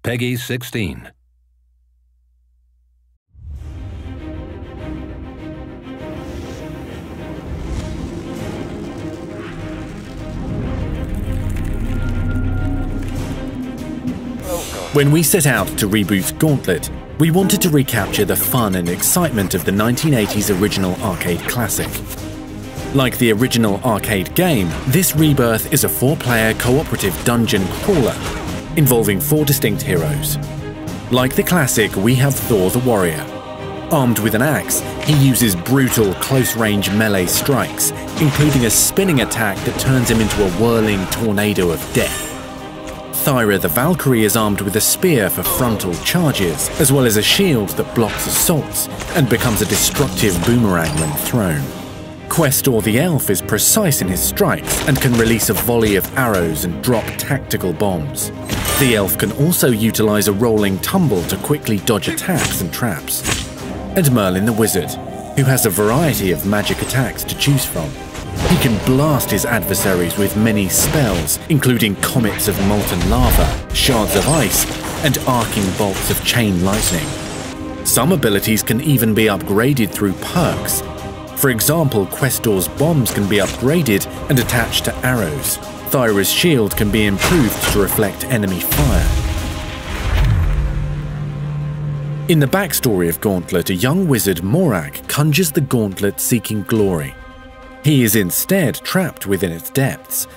Peggy 16. When we set out to reboot Gauntlet, we wanted to recapture the fun and excitement of the 1980s original arcade classic. Like the original arcade game, this rebirth is a 4-player cooperative dungeon crawler, involving 4 distinct heroes. Like the classic, we have Thor the Warrior. Armed with an axe, he uses brutal close-range melee strikes, including a spinning attack that turns him into a whirling tornado of death. Thyra the Valkyrie is armed with a spear for frontal charges, as well as a shield that blocks assaults and becomes a destructive boomerang when thrown. Questor the Elf is precise in his strikes and can release a volley of arrows and drop tactical bombs. The Elf can also utilize a rolling tumble to quickly dodge attacks and traps. And Merlin the Wizard, who has a variety of magic attacks to choose from. He can blast his adversaries with many spells, including comets of molten lava, shards of ice, and arcing bolts of chain lightning. Some abilities can even be upgraded through perks. For example, Questor's bombs can be upgraded and attached to arrows. Thyra's shield can be improved to reflect enemy fire. In the backstory of Gauntlet, a young wizard, Morak, conjures the gauntlet seeking glory. He is instead trapped within its depths.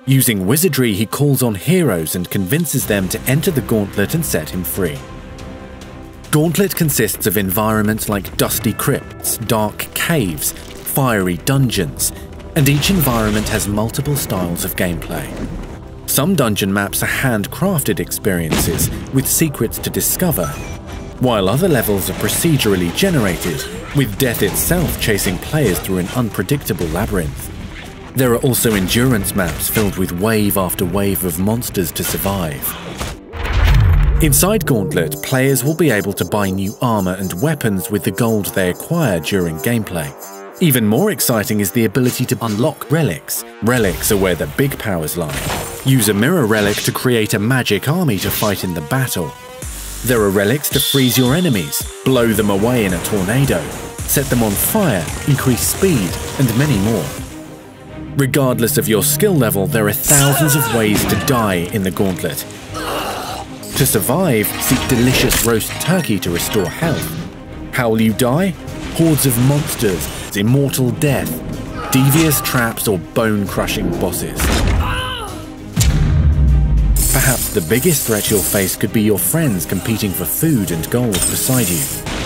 Using wizardry, he calls on heroes and convinces them to enter the gauntlet and set him free. Gauntlet consists of environments like dusty crypts, dark caves, fiery dungeons, and each environment has multiple styles of gameplay. Some dungeon maps are handcrafted experiences with secrets to discover, while other levels are procedurally generated, with death itself chasing players through an unpredictable labyrinth. There are also endurance maps filled with wave after wave of monsters to survive. Inside Gauntlet, players will be able to buy new armor and weapons with the gold they acquire during gameplay. Even more exciting is the ability to unlock relics. Relics are where the big powers lie. Use a mirror relic to create a magic army to fight in the battle. There are relics to freeze your enemies, blow them away in a tornado, set them on fire, increase speed, and many more. Regardless of your skill level, there are thousands of ways to die in the Gauntlet. To survive, seek delicious roast turkey to restore health. How will you die? Hordes of monsters, immortal death, devious traps, or bone-crushing bosses. Perhaps the biggest threat you'll face could be your friends competing for food and gold beside you.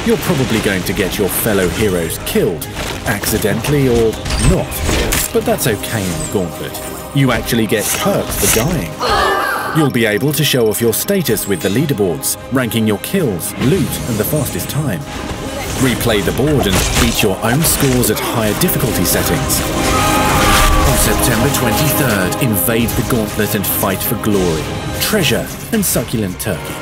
You're probably going to get your fellow heroes killed, accidentally or not, but that's okay in the Gauntlet. You actually get perks for dying. You'll be able to show off your status with the leaderboards, ranking your kills, loot, and the fastest time. Replay the board and beat your own scores at higher difficulty settings. On September 23rd, invade the Gauntlet and fight for glory, treasure, and succulent turkey.